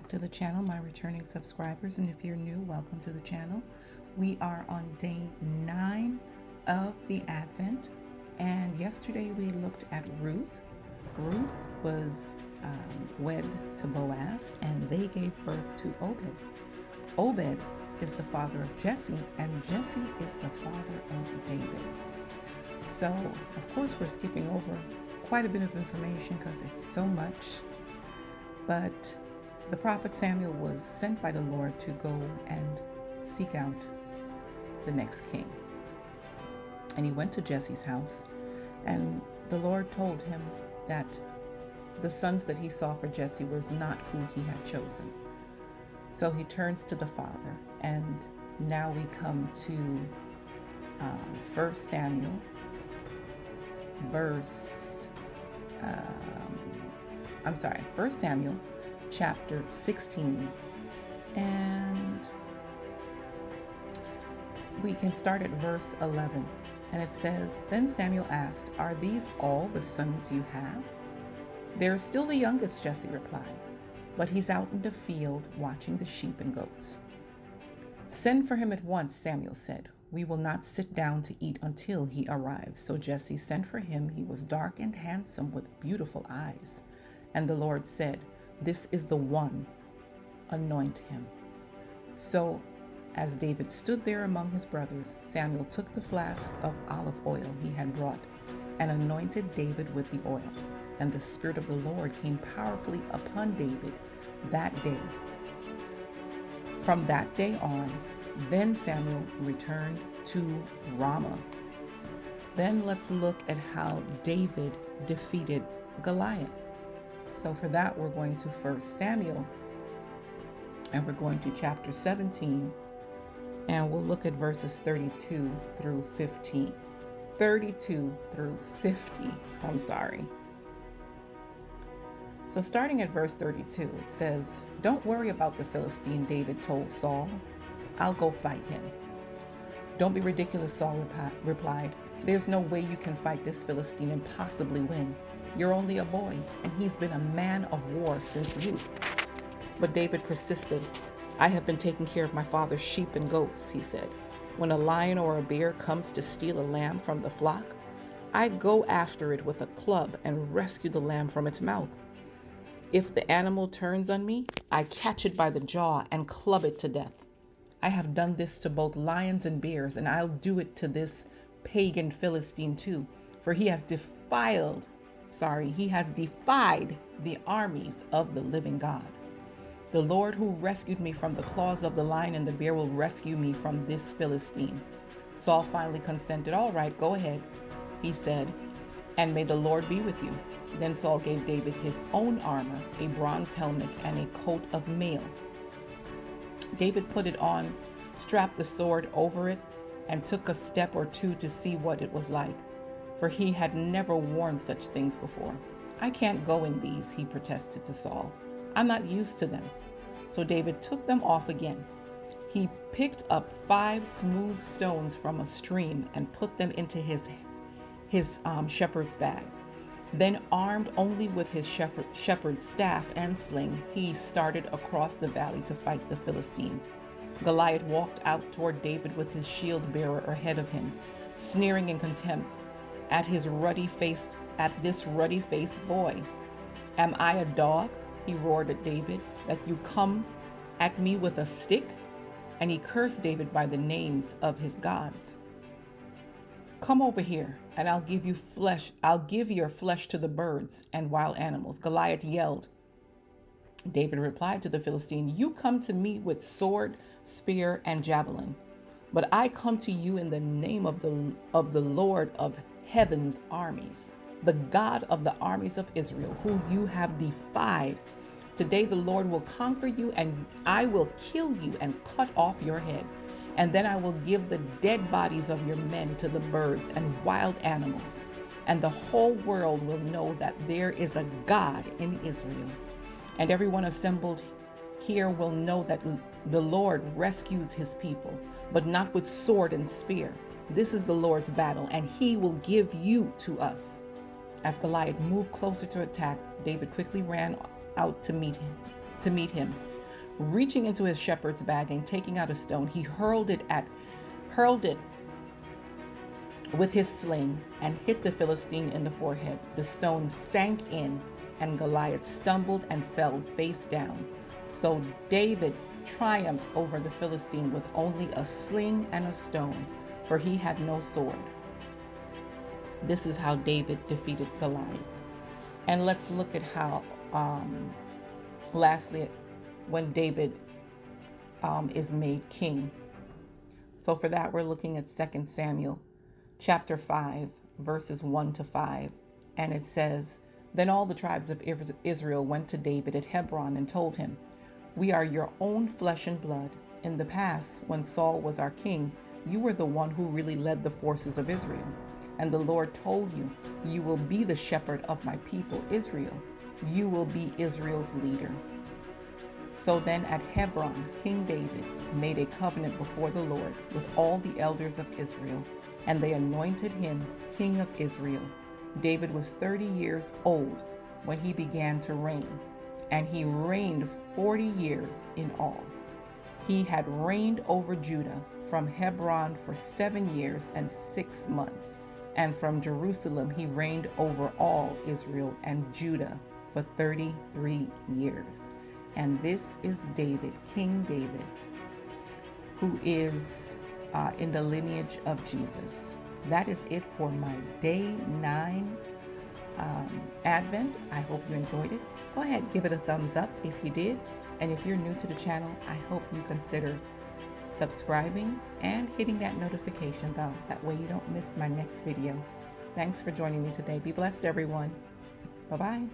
back to the channel, my returning subscribers, and if you're new, welcome to the channel. We are on day 9 of the Advent, and yesterday we looked at Ruth. Ruth was wed to Boaz, and they gave birth to Obed. Obed is the father of Jesse, and Jesse is the father of David. So, of course, we're skipping over quite a bit of information because it's so much. But the prophet Samuel was sent by the Lord to go and seek out the next king. And he went to Jesse's house, and the Lord told him that the sons that he saw for Jesse was not who he had chosen. So he turns to the father, and now we come to 1 Samuel, chapter 16, and we can start at verse 11, and it says, "Then Samuel asked, 'Are these all the sons you have?' 'There is still the youngest,' Jesse replied, 'but he's out in the field watching the sheep and goats.' 'Send for him at once,' Samuel said. 'We will not sit down to eat until he arrives.' So Jesse sent for him. He was dark and handsome with beautiful eyes. And the Lord said, 'This is the one. Anoint him.' So as David stood there among his brothers, Samuel took the flask of olive oil he had brought and anointed David with the oil. And the Spirit of the Lord came powerfully upon David that day. From that day on, then Samuel returned to Ramah." Then let's look at how David defeated Goliath. So for that, we're going to 1 Samuel, and we're going to chapter 17, and we'll look at verses 32 through 50. So starting at verse 32, it says, "Don't worry about the Philistine," David told Saul. "I'll go fight him." "Don't be ridiculous," Saul replied. "There's no way you can fight this Philistine and possibly win. You're only a boy, and he's been a man of war since youth." But David persisted. "I have been taking care of my father's sheep and goats," he said. "When a lion or a bear comes to steal a lamb from the flock, I go after it with a club and rescue the lamb from its mouth. If the animal turns on me, I catch it by the jaw and club it to death. I have done this to both lions and bears, and I'll do it to this pagan Philistine too, for he has defied the armies of the living God. The Lord who rescued me from the claws of the lion and the bear will rescue me from this Philistine." Saul finally consented. "All right, go ahead," he said, "and may the Lord be with you." Then Saul gave David his own armor, a bronze helmet, and a coat of mail. David put it on, strapped the sword over it, and took a step or two to see what it was like, for he had never worn such things before. "I can't go in these," he protested to Saul. "I'm not used to them." So David took them off again. He picked up 5 smooth stones from a stream and put them into his shepherd's bag. Then, armed only with his shepherd's staff and sling, he started across the valley to fight the Philistine. Goliath walked out toward David with his shield bearer ahead of him, sneering in contempt at this ruddy-faced boy. "Am I a dog," he roared at David, "that you come at me with a stick?" And he cursed David by the names of his gods. "Come over here, and I'll give your flesh to the birds and wild animals," Goliath yelled. David replied to the Philistine, "You come to me with sword, spear, and javelin, but I come to you in the name of the Lord of heaven's armies, the God of the armies of Israel, who you have defied. Today the Lord will conquer you, and I will kill you and cut off your head. And then I will give the dead bodies of your men to the birds and wild animals, and the whole world will know that there is a God in Israel. And everyone assembled here will know that the Lord rescues his people, but not with sword and spear. This is the Lord's battle, and he will give you to us." As Goliath moved closer to attack, David quickly ran out to meet him. Reaching into his shepherd's bag and taking out a stone, he hurled it with his sling and hit the Philistine in the forehead. The stone sank in, and Goliath stumbled and fell face down. So David triumphed over the Philistine with only a sling and a stone, for he had no sword. This is how David defeated Goliath. And let's look at how, lastly, when David is made king. So for that, we're looking at 2 Samuel chapter 5, verses 1 to 5. And it says, Then all the tribes of Israel went to David at Hebron and told him, We are your own flesh and blood. In the past, when Saul was our king, you were the one who really led the forces of Israel. And the Lord told you, You will be the shepherd of my people, Israel. You will be Israel's leader. So then at Hebron, King David made a covenant before the Lord with all the elders of Israel, and they anointed him king of Israel. David was 30 years old when he began to reign, and he reigned 40 years in all. He had reigned over Judah from Hebron for 7 years and 6 months, and from Jerusalem he reigned over all Israel and Judah for 33 years. And this is David, King David, who is in the lineage of Jesus. That is it for my day 9 Advent. I hope you enjoyed it. Go ahead, give it a thumbs up if you did. And if you're new to the channel, I hope you consider subscribing and hitting that notification bell. That way you don't miss my next video. Thanks for joining me today. Be blessed, everyone. Bye-bye.